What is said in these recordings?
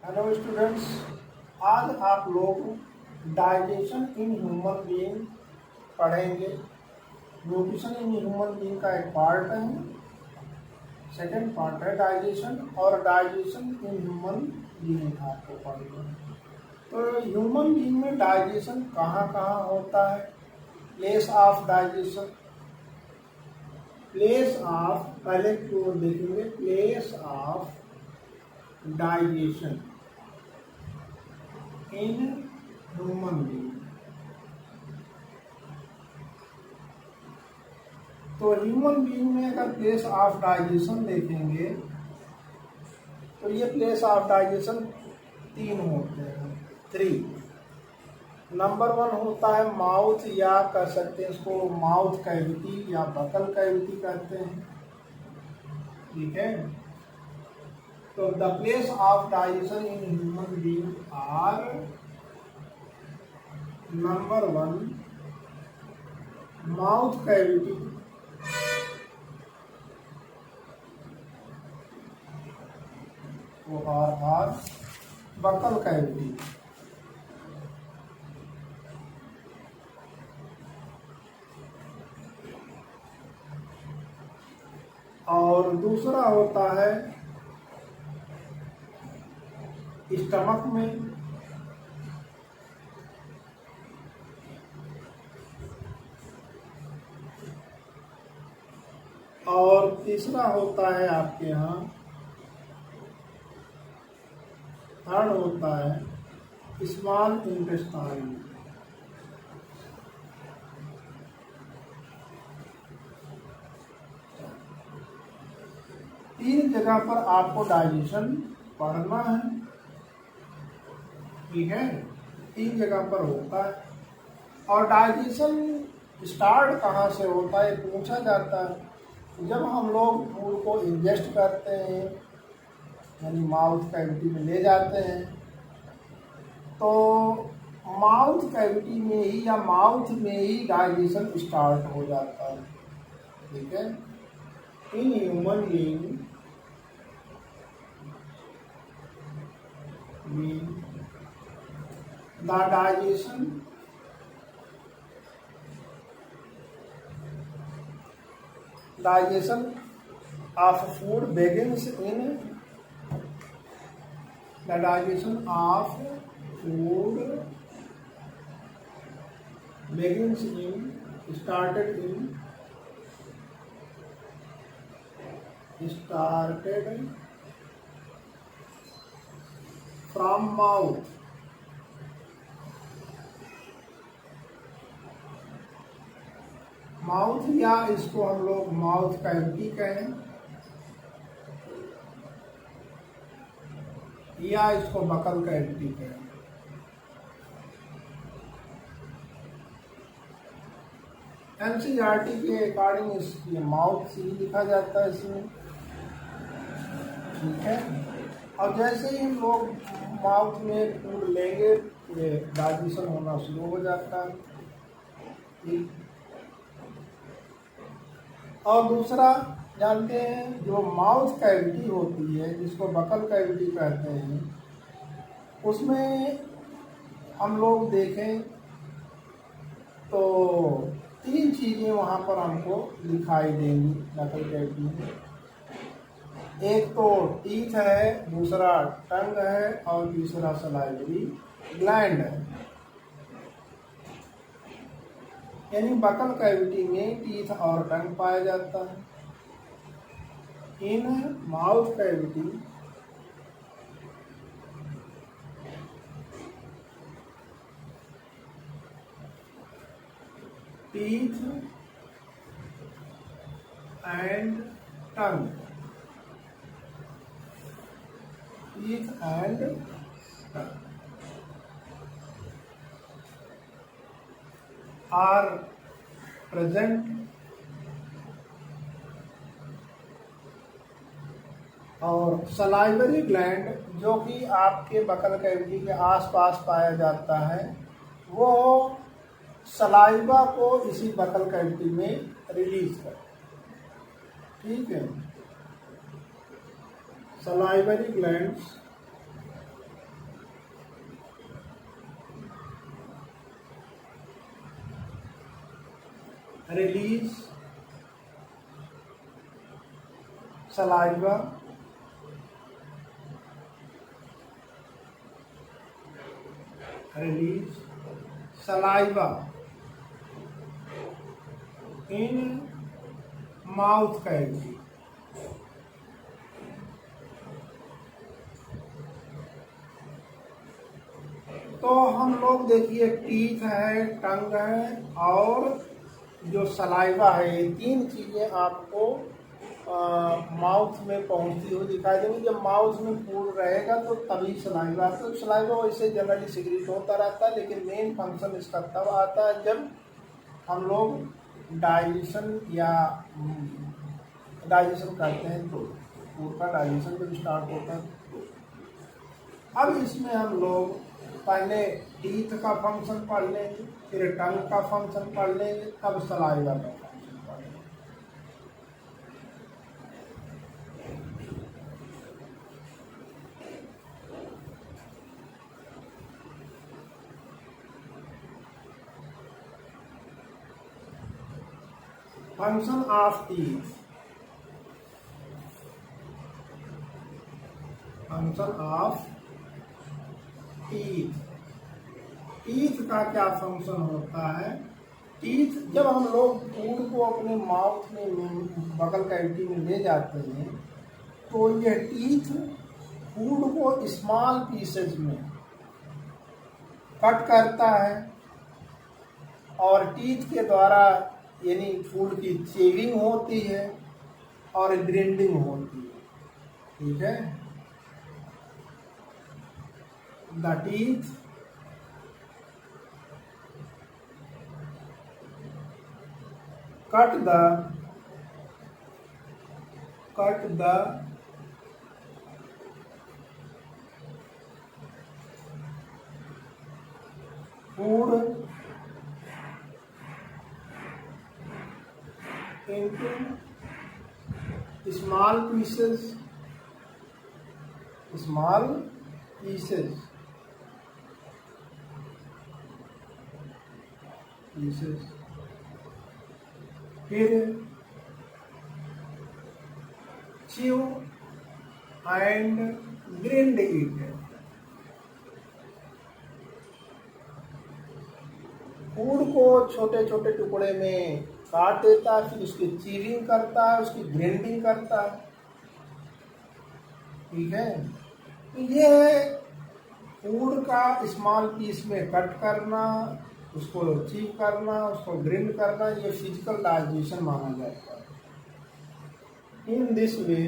Hello students, आज आप लोग डाइजेशन इन ह्यूमन बीइंग पढ़ेंगे। न्यूट्रिशन इन ह्यूमन बीइंग का एक पार्ट है, सेकंड पार्ट है डाइजेशन, और डाइजेशन इन ह्यूमन बीइंग आपको पढ़ना है। तो ह्यूमन बीइंग में डाइजेशन कहाँ कहाँ होता है, place of digestion, place of, पहले को देखेंगे, place of digestion in human being. तो ह्यूमन बीइंग में अगर प्लेस ऑफ डाइजेशन देखेंगे तो ये प्लेस ऑफ डाइजेशन तीन होते हैं, 3। नंबर 1 होता है माउथ, या कह सकते हैं इसको माउथ कैविटी या बकल कैविटी कहते हैं, ठीक है। तो the place of digestion in human being are, number 1 mouth cavity, और बकल कैविटी। और दूसरा होता है स्टमक में, और तीसरा होता है आपके यहाँ, थर्ड होता है स्मॉल इंटेस्टाइन। तीन जगह पर आपको डाइजेशन पढ़ना है, ठीक है। तीन जगह पर होता है। और डाइजेशन स्टार्ट कहाँ से होता है पूछा जाता है। जब हम लोग फूड को इंजेस्ट करते हैं, यानी माउथ कैविटी में ले जाते हैं, तो माउथ कैविटी में ही या माउथ में ही डाइजेशन स्टार्ट हो जाता है, ठीक है। इन human being the digestion of food begins in, the digestion of food begins in, started from mouth, mouth, या इसको हम लोग माउथ कैविटी कहें, या इसको बकल कैविटी कहें। एनसीईआरटी के अकॉर्डिंग ये माउथ से ही लिखा जाता है इसमें, ठीक है। और जैसे ही हम लोग माउथ में फूड लेंगे, ये डाइजेशन होना शुरू हो जाता है, ठीक। और दूसरा जानते हैं, जो माउथ कैविटी होती है जिसको बकल कैविटी कहते हैं, उसमें हम लोग देखें तो 3 चीज़ें वहाँ पर हमको दिखाई देंगी बकल कैविटी में। एक तो टीथ है, दूसरा टंग है, और तीसरा सलाइवरी ग्लैंड है। यानी बकल कैविटी में टीथ और टंग पाया जाता है। In mouth cavity teeth and tongue, teeth and tongue are present, और सलाइवरी ग्लैंड जो कि आपके बकल कैविटी के आसपास पाया जाता है, वो सलाइवा को इसी बकल कैविटी में रिलीज कर, ठीक है। Salivary glands release saliva, release saliva in mouth cavity. तो हम लोग देखिए टीथ है, टंग है और जो सलाइवा है, ये तीन चीज़ें आपको माउथ में पहुंचती हुई दिखाई देंगी। जब माउथ में फूड रहेगा तो तभी सलाइवा, तो सलाइवा वैसे जनरली सिक्रीट होता रहता है, लेकिन मेन फंक्शन इसका तब आता है जब हम लोग डाइजेशन या डाइजेशन करते हैं, तो फूड का डाइजेशन जब स्टार्ट होता है। अब इसमें हम लोग पहले टीथ का फंक्शन पढ़ लेंगे, फिर टंग का फंक्शन पढ़ लेंगे, तब सलाइवा का फंक्शन पढ़ लेंगे। Function of teeth, function of teeth. Teeth का क्या फंक्शन होता है? टीथ जब हम लोग फूड को अपने माउथ में बगल कैविटी में ले जाते हैं, तो यह टीथ फूड को स्मॉल पीसेज में कट करता है और टीथ के द्वारा यानी फूड की चेविंग होती है और ग्राइंडिंग होती है। ठीक है, the teeth cut the food into small pieces, फिर chew and grind it। Food को छोटे छोटे टुकड़े में काट देता है, फिर उसकी चीविंग करता है, उसकी ग्राइंडिंग करता है। ठीक है, तो ये फूड का स्मॉल पीस में कट करना, उसको चीव करना, उसको ग्राइंड करना, ये फिजिकल डाइजेशन माना जाता है। In this way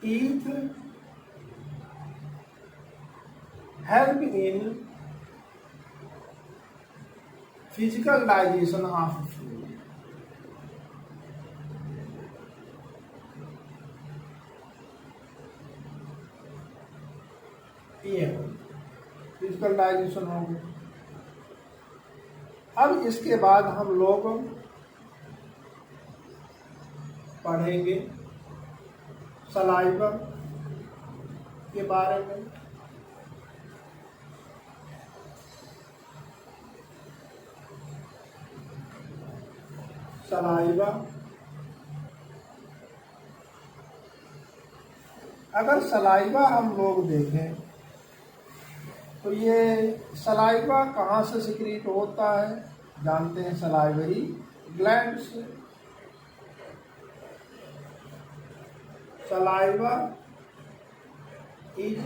teeth help in physical digestion of food। ये फिजिकल डाइजेशन हो गया। अब इसके बाद हम लोग पढ़ेंगे सलाइवा के बारे में। सलाइवा, अगर सलाइवा हम लोग देखें तो ये सलाइवा कहाँ से सिक्रीट होता है? जानते हैं, सलाइवरी ग्लैंड से। Saliva is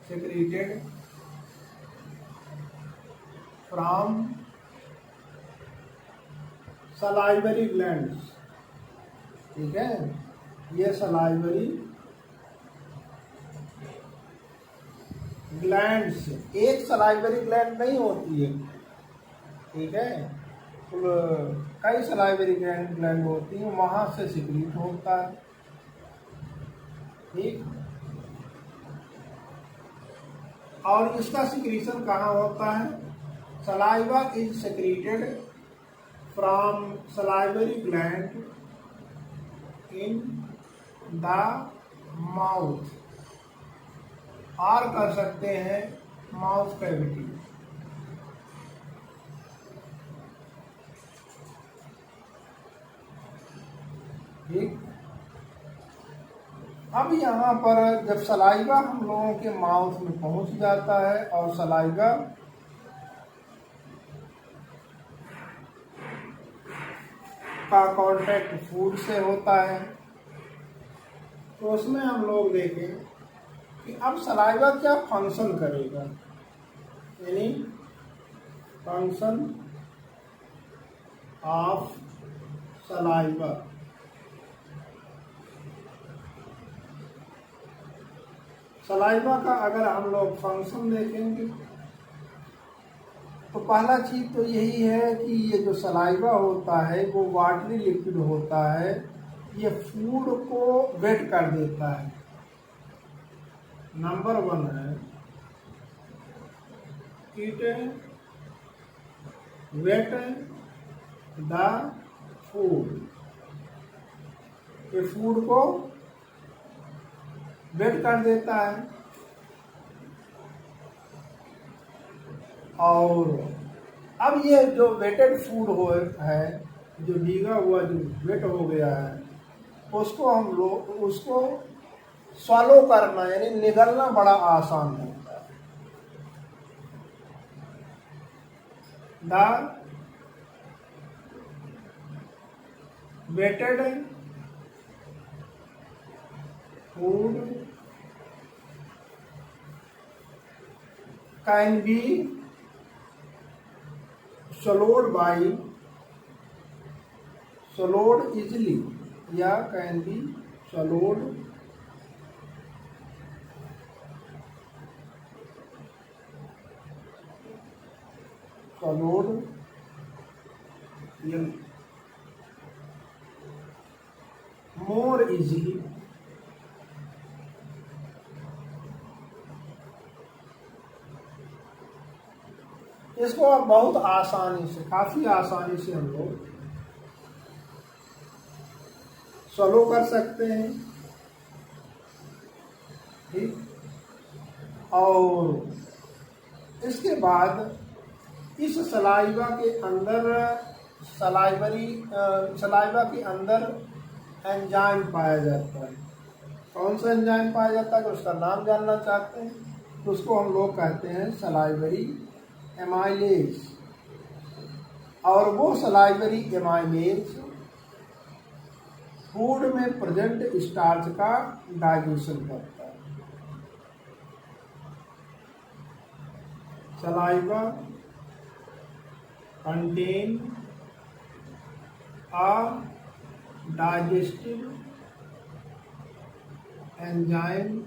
secreted from salivary glands। ठीक है, ये सलाइवरी ग्लैंड से, एक सलाइवरी ग्लैंड नहीं होती है। ठीक है, तो कई सलाइवरी ग्लैंड होती हैं, वहाँ से सिक्रीट होता है। ठीक। और इसका सिक्रीशन कहाँ होता है? Saliva is secreted from salivary gland in the mouth, और कर सकते हैं माउथ कैविटी। ठीक। अब यहाँ पर जब सलाइवा हम लोगों के माउथ में पहुंच जाता है और सलाइवा का कांटेक्ट फूड से होता है, तो उसमें हम लोग देखें कि अब सलाइवा क्या फंक्शन करेगा, यानी फंक्शन ऑफ सलाइवा। सलाइवा का अगर हम लोग फंक्शन देखेंगे तो पहला चीज तो यही है कि ये जो सलाइवा होता है वो वाटरी लिक्विड होता है, ये फूड को वेट कर देता है। नंबर 1 है इट वेट द फूड, ये फूड को वेट कर देता है। और अब ये जो वेटेड फूड है, जो भीगा हुआ जो वेट हो गया है, उसको हम लोग उसको स्वॉलो करना यानी निगलना बड़ा आसान होता है। The wetted food can be swallowed easily या can be swallowed more easily। इसको आप बहुत आसानी से, काफी आसानी से हम लोग स्वलो कर सकते हैं। ठीक। और इसके बाद इस सलाइवा के अंदर सलाइवा के अंदर एंजाइम पाया जाता है। कौन सा एंजाइम पाया जाता है, तो उसका नाम जानना चाहते हैं, तो उसको हम लोग कहते हैं सलाइवरी एमाइलेज। और वो सलाइवरी एमाइलेज फूड में प्रेजेंट स्टार्च का डाइजेशन करता है। Saliva contain a digestive enzyme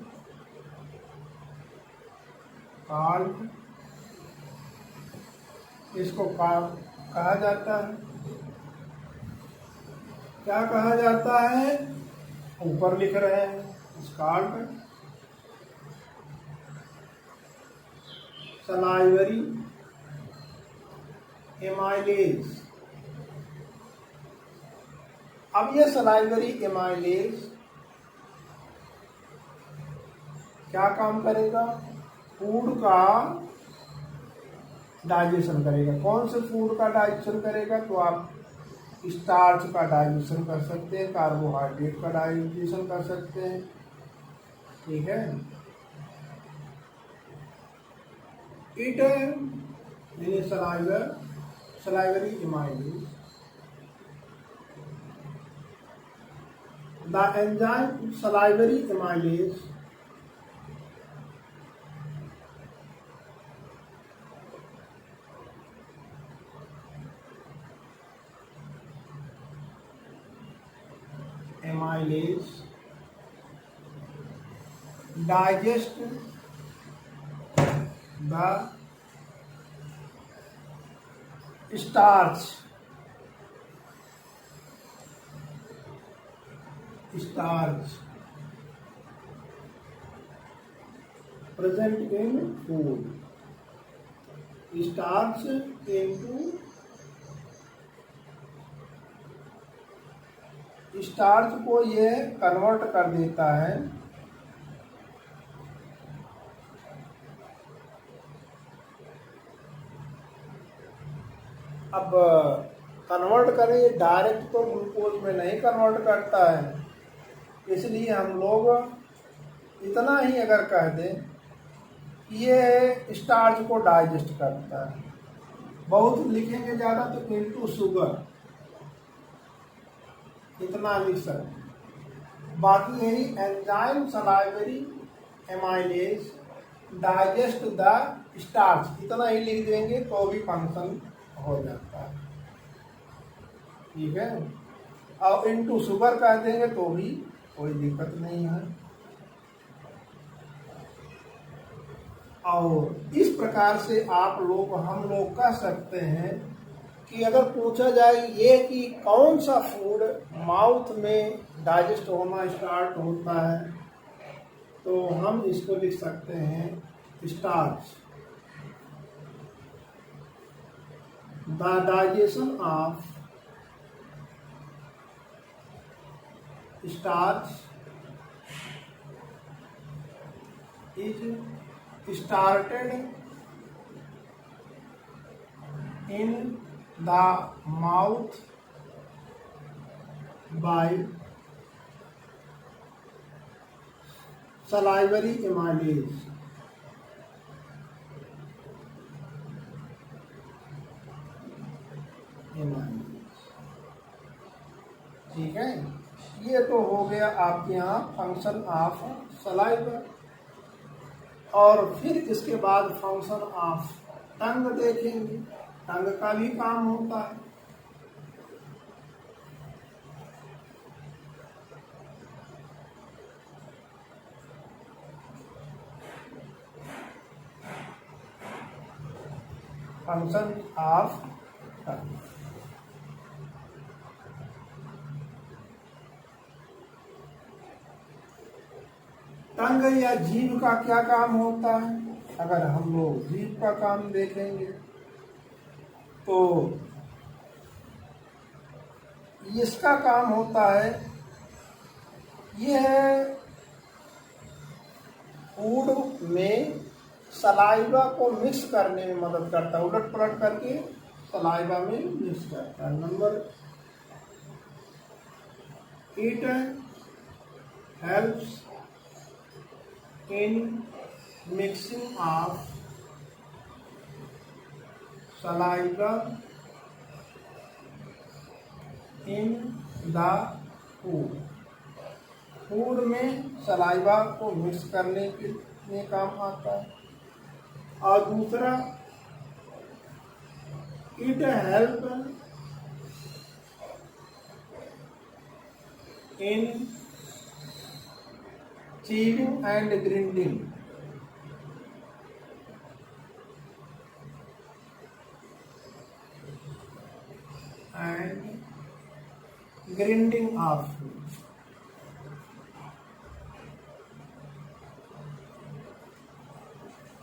called, इसको कहा जाता है, क्या कहा जाता है, ऊपर लिख रहे हैं, कॉल्ड सलाइवरी एमाइलेज। अब ये सलाइवरी एमाइलेज क्या काम करेगा, फूड का डाइजेशन करेगा। कौन से फूड का डाइजेशन करेगा, तो आप स्टार्च का डाइजेशन कर सकते हैं, कार्बोहाइड्रेट का डाइजेशन कर सकते हैं। ठीक है। इट यानी salivary amylase, the enzyme salivary amylase digest the starch present in food, starch into, starch को ये कन्वर्ट कर देता है अब कन्वर्ट करें, डायरेक्ट तो ग्लूकोज में नहीं कन्वर्ट करता है, इसलिए हम लोग इतना ही अगर कह दें कि ये स्टार्च को डाइजेस्ट करता है। बहुत लिखेंगे ज़्यादा तो इनटू शुगर, इतना लिख सकते। बाकी यही enzyme salivary amylase digest the starch, इतना ही लिख देंगे तो भी फंक्शन हो जाता है, ठीक है। और इनटू शुगर कह देंगे तो भी कोई दिक्कत नहीं है। और इस प्रकार से हम लोग कह सकते हैं कि अगर पूछा जाए ये कि कौन सा फूड माउथ में डाइजेस्ट होना स्टार्ट होता है, तो हम इसको लिख सकते हैं starch. The digestion of starch is started in the mouth by salivary amylase, ठीक है। ये तो हो गया आपके यहाँ फंक्शन ऑफ सलाइवा। और फिर इसके बाद फंक्शन ऑफ टंग देखेंगे। टंग का भी काम होता है। फंक्शन ऑफ टंग, टंग या जीभ का क्या काम होता है? अगर हम लोग जीभ का काम देखेंगे तो इसका काम होता है, यह फूड में सलाइवा को मिक्स करने में मदद करता है, उलट पलट करके सलाइवा में मिक्स करता है। Number 8 helps in mixing of saliva in the food, food में सलाइवा को मिक्स करने के लिए काम आता है। और दूसरा, it help in chewing and grinding, of food.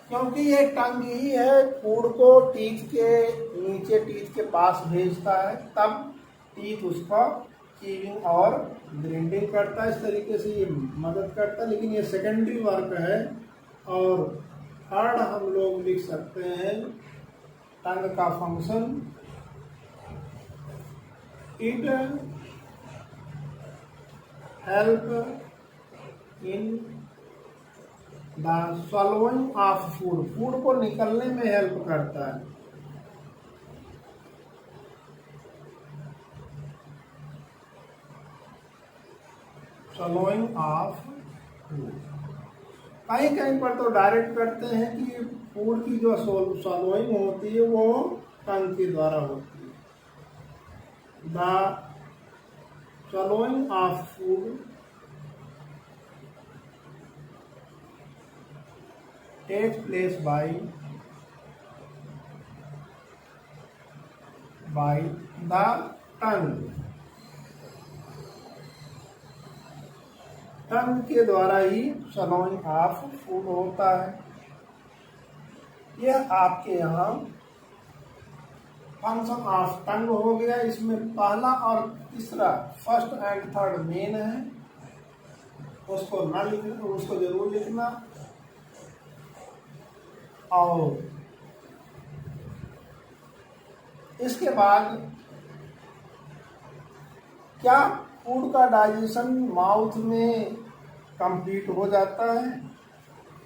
क्योंकि ये टंग ही है फूड को टीथ के नीचे, टीथ के पास भेजता है, तब टीथ उसका चीविंग और ग्राइंडिंग करता है। इस तरीके से ये मदद करता है, लेकिन ये सेकेंडरी वर्क है। और थर्ड हम लोग लिख सकते हैं टंग का function, it help in the swallowing of food, food को निकलने में हेल्प करता है। swallowing ऑफ फूड, कहीं कहीं पर तो डायरेक्ट करते हैं कि फूड की जो swallowing होती है वो टंग के द्वारा होती है। The swallowing of food takes place by the tongue, टंग के द्वारा ही swallowing ऑफ फूड होता है। यह आपके यहाँ फंक्शन ऑफ टंग हो गया। इसमें पहला और तीसरा, फर्स्ट एंड थर्ड मेन है, उसको ना लिखना, उसको जरूर लिखना। और इसके बाद क्या फूड का डाइजेशन माउथ में कंप्लीट हो जाता है,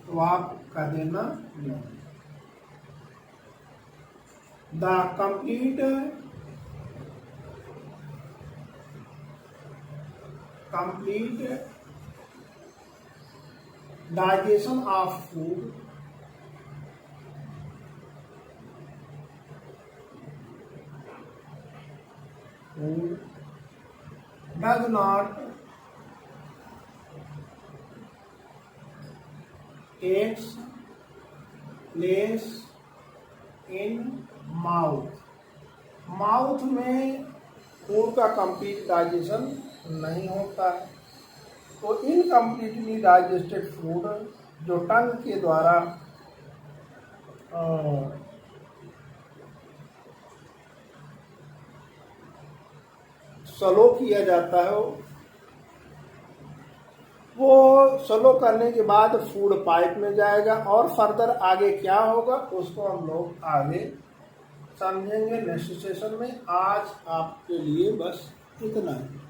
तो आप कह देना the complete digestion of food does not takes place in mouth में फूड का कंप्लीट डाइजेशन नहीं होता है। तो इनकम्प्लीटली डाइजेस्टेड फूड जो टंग के द्वारा स्लो किया जाता है, वो स्लो करने के बाद फूड पाइप में जाएगा और फर्दर आगे क्या होगा उसको हम लोग आगे समझेंगे नेक्स्ट सेशन में। आज आपके लिए बस इतना ही।